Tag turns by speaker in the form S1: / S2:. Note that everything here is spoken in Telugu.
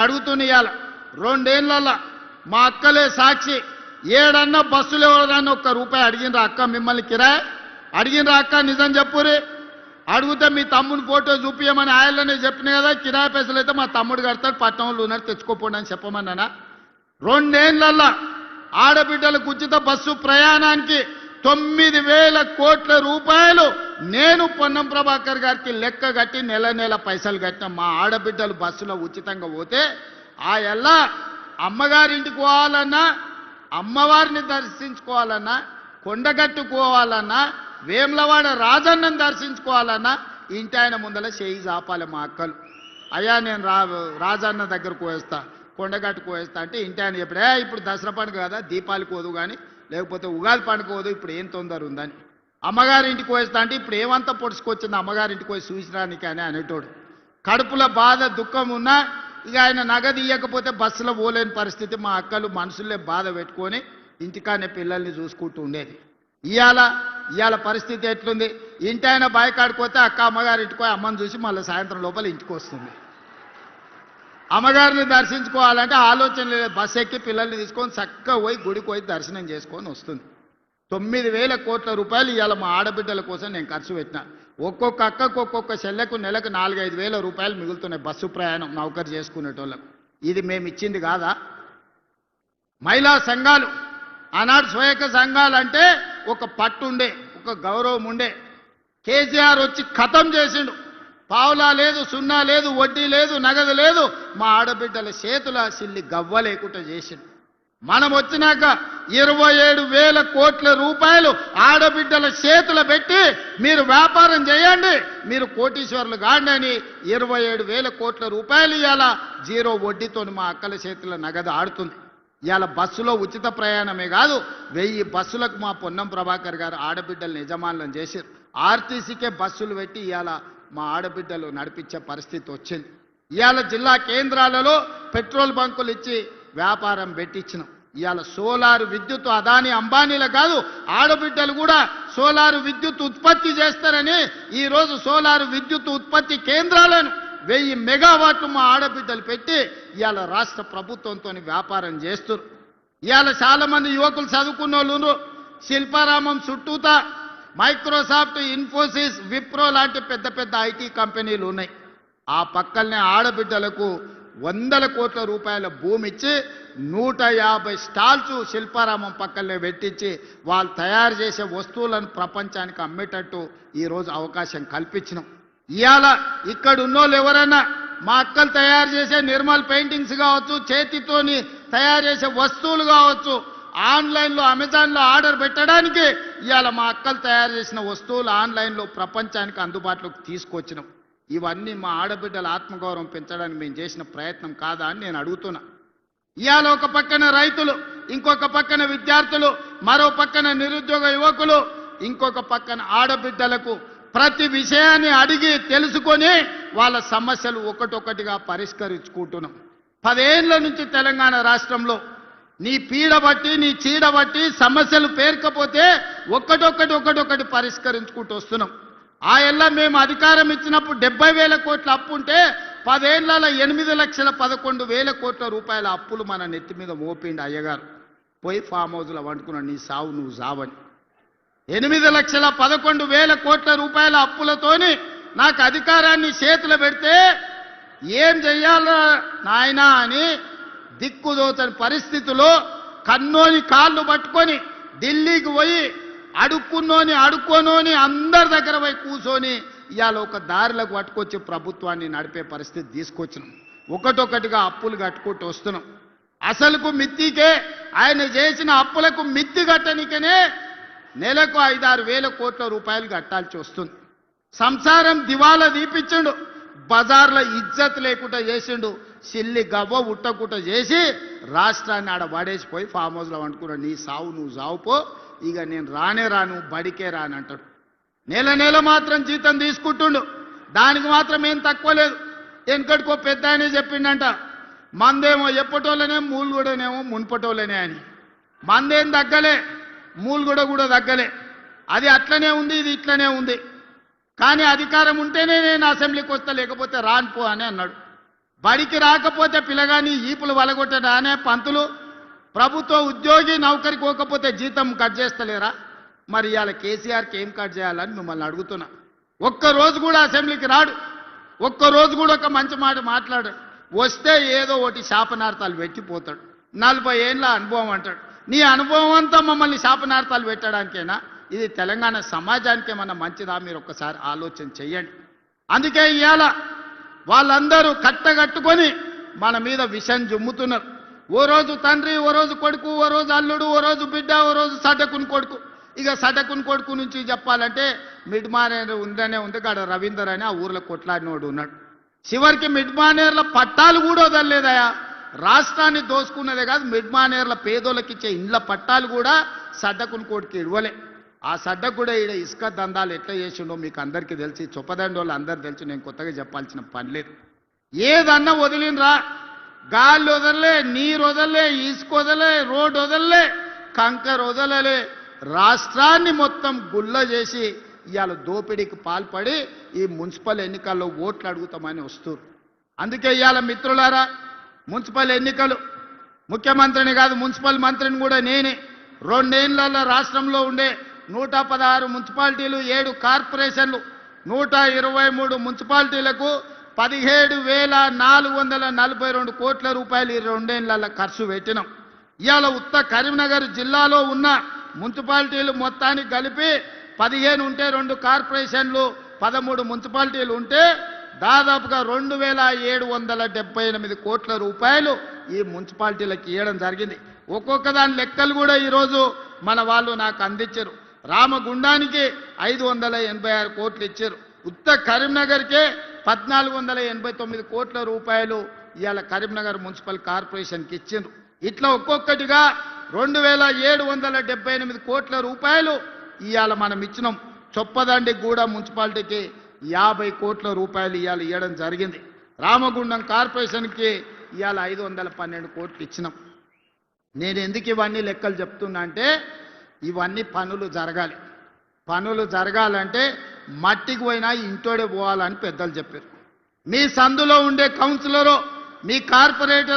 S1: అడుగుతున్నయాల రెండేళ్లలో మా అక్కలే సాక్షి ఏడన్నా బస్సులు ఎవరన్నా ఒక్క రూపాయి అడిగినరా అక్క మిమ్మల్ని కిరాయి అడిగినరా అక్క నిజం చెప్పురి అడిగితే మీ తమ్ముని ఫోటో చూపించమని ఆయననే చెప్పిన కదా కిరాయి పైసలు అయితే మా తమ్ముడు కడతాడు పట్టణంలో ఉన్నారు తెచ్చుకోపోండి అని చెప్పమన్నానా రెండేళ్లలో ఆడబిడ్డలకు ఉచిత బస్సు ప్రయాణానికి 9,000 కోట్ల రూపాయలు నేను పొన్నం ప్రభాకర్ గారికి లెక్క కట్టి నెల నెల పైసలు కట్టిన మా ఆడబిడ్డలు బస్సులో ఉచితంగా పోతే ఆ ఎల్లా అమ్మగారింటికి పోవాలన్నా అమ్మవారిని దర్శించుకోవాలన్నా కొండగట్టుకోవాలన్నా వేములవాడ రాజన్నను దర్శించుకోవాలన్నా ఇంటి ఆయన ముందల చేయి చాపాలి మా అక్కలు అయ్యా నేను రాజన్న దగ్గరకు పోయేస్తా కొండగట్టుకు పోయేస్తా అంటే ఇంటి ఆయన చెప్పడే ఇప్పుడు దసరా పండుగ కదా దీపాలకు పోదు కానీ లేకపోతే ఉగాది పండుగ పోదు ఇప్పుడు ఏం తొందర ఉందని అమ్మగారింటికి పోయేస్తా అంటే ఇప్పుడు ఏమంతా పొడుచుకొచ్చింది అమ్మగారింటికి పోయి చూసిరానికి అని అనేటోడు కడుపుల బాధ దుఃఖం ఉన్నా ఇక ఆయన నగదు ఇవ్వకపోతే బస్సులో పోలేని పరిస్థితి మా అక్కలు మనసులే బాధ పెట్టుకొని ఇంటికానే పిల్లల్ని చూసుకుంటూ ఉండేది ఇవాళ పరిస్థితి ఎట్లుంది ఇంటి ఆయన బాయికాడిపోతే అక్క అమ్మగారింటికి పోయి అమ్మని చూసి మళ్ళీ సాయంత్రం లోపల ఇంటికి వస్తుంది అమ్మగారిని దర్శించుకోవాలంటే ఆలోచన లేదు బస్సు ఎక్కి పిల్లల్ని తీసుకొని చక్కగా పోయి గుడికి పోయి దర్శనం చేసుకొని వస్తుంది 9,000 కోట్ల రూపాయలు ఇవాళ మా ఆడబిడ్డల కోసం నేను ఖర్చు పెట్టినా ఒక్కొక్క అక్కకు ఒక్కొక్క చెల్లెకు నెలకు 4-5 వేల రూపాయలు మిగులుతున్నాయి బస్సు ప్రయాణం నౌకరు చేసుకునేటోళ్ళకు ఇది మేము ఇచ్చింది కాదా మహిళా సంఘాలు ఆనాడు స్వయక సంఘాలు అంటే ఒక పట్టు ఉండే ఒక గౌరవం ఉండే కేసీఆర్ వచ్చి ఖతం చేసిండు పావులా లేదు సున్నా లేదు వడ్డీ లేదు నగదు లేదు మా ఆడబిడ్డల చేతుల సిల్లి గవ్వ లేకుండా చేసిండు మనం వచ్చినాక 27,000 కోట్ల రూపాయలు ఆడబిడ్డల చేతులు పెట్టి మీరు వ్యాపారం చేయండి మీరు కోటీశ్వరులు కాండి అని 27,000 కోట్ల రూపాయలు ఇవాళ జీరో వడ్డీతో మా అక్కల చేతుల నగదు ఆడుతుంది ఇవాళ బస్సులో ఉచిత ప్రయాణమే కాదు 1000 బస్సులకు మా పొన్నం ప్రభాకర్ గారు ఆడబిడ్డలను యజమానులను చేశారు ఆర్టీసీకే బస్సులు పెట్టి ఇవాళ మా ఆడబిడ్డలు నడిపించే పరిస్థితి వచ్చింది ఇవాళ జిల్లా కేంద్రాలలో పెట్రోల్ బంకులు ఇచ్చి వ్యాపారం పెట్టించినాం ఇవాళ సోలార్ విద్యుత్ అదాని అంబానీల కాదు ఆడబిడ్డలు కూడా సోలార్ విద్యుత్ ఉత్పత్తి చేస్తారని ఈరోజు సోలార్ విద్యుత్ ఉత్పత్తి కేంద్రాలను 1000 మెగావాట్లు మా ఆడబిడ్డలు పెట్టి ఇవాళ రాష్ట్ర ప్రభుత్వంతో వ్యాపారం చేస్తారు ఇవాళ చాలా మంది యువకులు చదువుకున్న వాళ్ళు శిల్పారామం చుట్టూతా మైక్రోసాఫ్ట్ ఇన్ఫోసిస్ విప్రో లాంటి పెద్ద పెద్ద ఐటీ కంపెనీలు ఉన్నాయి ఆ పక్కనే ఆడబిడ్డలకు 100 కోట్ల రూపాయల భూమి ఇచ్చి 150 స్టాల్స్ శిల్పారామం పక్కనే పెట్టించి వాళ్ళు తయారు చేసే వస్తువులను ప్రపంచానికి అమ్మేటట్టు ఈరోజు అవకాశం కల్పించినాం ఇవాళ ఇక్కడ ఉన్నోళ్ళు ఎవరైనా మా అక్కలు తయారు చేసే నిర్మల్ పెయింటింగ్స్ కావచ్చు చేతితోని తయారు చేసే వస్తువులు కావచ్చు ఆన్లైన్లో అమెజాన్లో ఆర్డర్ పెట్టడానికి ఇవాళ మా అక్కలు తయారు చేసిన వస్తువులు ఆన్లైన్లో ప్రపంచానికి అందుబాటులోకి తీసుకొచ్చినాం ఇవన్నీ మా ఆడబిడ్డల ఆత్మగౌరవం పెంచడానికి మేము చేసిన ప్రయత్నం కాదా అని నేను అడుగుతున్నా ఇవాళ ఒక పక్కన రైతులు ఇంకొక పక్కన విద్యార్థులు మరో పక్కన నిరుద్యోగ యువకులు ఇంకొక పక్కన ఆడబిడ్డలకు ప్రతి విషయాన్ని అడిగి తెలుసుకొని వాళ్ళ సమస్యలు ఒకటొకటిగా పరిష్కరించుకుంటున్నాం 10 ఏళ్ల నుంచి తెలంగాణ రాష్ట్రంలో నీ పీడ బట్టి నీ చీడ బట్టి సమస్యలు పేర్కపోతే ఒక్కటొక్కటి పరిష్కరించుకుంటూ వస్తున్నాం ఆ ఎల్ల మేము అధికారం ఇచ్చినప్పుడు 70,000 కోట్ల అప్పు ఉంటే 10 ఏళ్లలో 8,11,000 కోట్ల రూపాయల అప్పులు మన నెత్తి మీద మోపిండి అయ్యగారు పోయి ఫామ్ హౌస్లో వండుకున్నాడు నీ సావు నువ్వు సావని 8,11,000 కోట్ల రూపాయల అప్పులతోని నాకు అధికారాన్ని చేతులు పెడితే ఏం చెయ్యాలో నాయనా అని దిక్కుదోచని పరిస్థితిలో కన్నోని కాళ్ళు పట్టుకొని ఢిల్లీకి పోయి అడుక్కోనోని అందరి దగ్గర పోయి కూర్చొని ఇవాళ ఒక దారిలోకి పట్టుకొచ్చి ప్రభుత్వాన్ని నడిపే పరిస్థితి తీసుకొచ్చినాం ఒకటొకటిగా అప్పులు కట్టుకుంటూ వస్తున్నాం అసలుకు మిత్తికే ఆయన చేసిన అప్పులకు మిత్తి కట్టనికనే నెలకు 5-6 వేల కోట్ల రూపాయలు కట్టాల్సి వస్తుంది సంసారం దివాలా దీపించిండు బజార్లో ఇజ్జత్ లేకుండా చేసిండు సిల్లి గవ్వ ఉట్టకుట్ట చేసి రాష్ట్రాన్ని ఆడ పడేసిపోయి ఫామ్ హౌస్లో వండుకున్నాడు నీ సావు నువ్వు సావుపో ఇక నేను రాను బడికే రాను అంటాడు నెల మాత్రం జీతం తీసుకుంటుండు దానికి మాత్రం ఏం తక్కువ లేదు వెనకటికో పెద్ద ఆయనే చెప్పిండంట మందేమో ఎప్పటోళ్ళనే మూలుగూడనేమో మున్పటోళ్ళనే అని మందేం తగ్గలే మూలుగూడ కూడా తగ్గలే అది అట్లనే ఉంది ఇది ఇట్లనే ఉంది కానీ అధికారం ఉంటేనే నేను అసెంబ్లీకి వస్తా లేకపోతే రానుపో అని అన్నాడు బడికి రాకపోతే పిల్లగాని ఈపులు వలగొట్టడా అనే పంతులు, ప్రభుత్వ ఉద్యోగి నౌకరికి పోకపోతే జీతం కట్ చేస్తలేరా? మరి ఇవాళ కేసీఆర్కి ఏం కట్ చేయాలని మిమ్మల్ని అడుగుతున్నా. ఒక్కరోజు కూడా అసెంబ్లీకి రాడు, ఒక్కరోజు కూడా ఒక మంచి మాట మాట్లాడాడు. వస్తే ఏదో ఒకటి శాపనార్థాలు పెట్టిపోతాడు. 40 ఏళ్ళ అనుభవం అంటాడు. నీ అనుభవం అంతా మమ్మల్ని శాపనార్థాలు పెట్టడానికేనా? ఇది తెలంగాణ సమాజానికి ఏమన్నా మంచిదా? మీరు ఒక్కసారి ఆలోచన చెయ్యండి. అందుకే ఇవాళ వాళ్ళందరూ కట్టగట్టుకొని మన మీద విషం జుమ్ముతున్నారు. ఓ రోజు తండ్రి, ఓ రోజు కొడుకు, ఓ రోజు అల్లుడు, ఓ రోజు బిడ్డ, ఓ రోజు సటకుని కొడుకు. ఇక సటకుని కొడుకు నుంచి చెప్పాలంటే మిడ్మానేర్ ఉందనే ఉంది కాడ రవీందర్ అని ఆ ఊర్లో కొట్లాడినోడు ఉన్నాడు. చివరికి మిడ్మానేర్ల పట్టాలు కూడా వదలలేదయా. రాష్ట్రాన్ని దోసుకున్నదే కాదు, మిడ్మానేర్ల పేదోళ్ళకి ఇచ్చే ఇండ్ల పట్టాలు కూడా సడ్డకుని కొడుకు ఇవ్వలే. ఆ సడ్డ కూడా ఈడ ఇసుక దందాలు ఎట్లా చేసిండో మీకు అందరికీ తెలిసి, చొప్పదండోళ్ళు అందరు తెలిసి, నేను కొత్తగా చెప్పాల్సిన పని లేదు. ఏదన్నా వదిలినరా, గాలి వదలలే, నీరు వదలలే, ఇసుక వదలలే, రోడ్డు వదలలే, కంకర వదలలే. రాష్ట్రాన్ని మొత్తం గుల్ల చేసి ఇవాళ దోపిడీకి పాల్పడి ఈ మున్సిపల్ ఎన్నికల్లో ఓట్లు అడుగుతామని వస్తారు. అందుకే ఇవాళ మిత్రులారా, మున్సిపల్ ఎన్నికలు ముఖ్యమంత్రిని కాదు, మున్సిపల్ మంత్రిని కూడా నేనే. 2 ఏళ్లలో రాష్ట్రంలో ఉండే 116 మున్సిపాలిటీలు, 7 కార్పొరేషన్లు, 123 మున్సిపాలిటీలకు 17,442 కోట్ల రూపాయలు ఈ 2 ఏళ్లలో ఖర్చు పెట్టినాం. ఇవాళ ఉత్త కరీంనగర్ జిల్లాలో ఉన్న మున్సిపాలిటీలు మొత్తానికి కలిపి 15 ఉంటే, 2 కార్పొరేషన్లు, 13 మున్సిపాలిటీలు ఉంటే దాదాపుగా 2,778 కోట్ల రూపాయలు ఈ మున్సిపాలిటీలకు ఇవ్వడం జరిగింది. ఒక్కొక్క దాని లెక్కలు కూడా ఈరోజు మన వాళ్ళు నాకు అందించారు. రామగుండానికి 586 కోట్లు ఇచ్చారు. ఉత్త కరీంనగర్కే 1489 కోట్ల రూపాయలు ఇవాళ కరీంనగర్ మున్సిపల్ కార్పొరేషన్కి ఇచ్చిండ్రు. ఇట్లా ఒక్కొక్కటిగా 2,778 కోట్ల రూపాయలు ఇవాళ మనం ఇచ్చినాం. చొప్పదండి గూడ మున్సిపాలిటీకి 50 కోట్ల రూపాయలు ఇవాళ ఇవ్వడం జరిగింది. రామగుండం కార్పొరేషన్కి ఇవాళ 512 కోట్లు ఇచ్చినాం. నేను ఎందుకు ఇవన్నీ లెక్కలు చెప్తున్నా అంటే, ఇవన్నీ పనులు జరగాలి. పనులు జరగాలంటే మట్టికి పోయినా ఇంటోడే పోవాలని పెద్దలు చెప్పారు. మీ సందులో ఉండే కౌన్సిలరు, మీ కార్పొరేటర్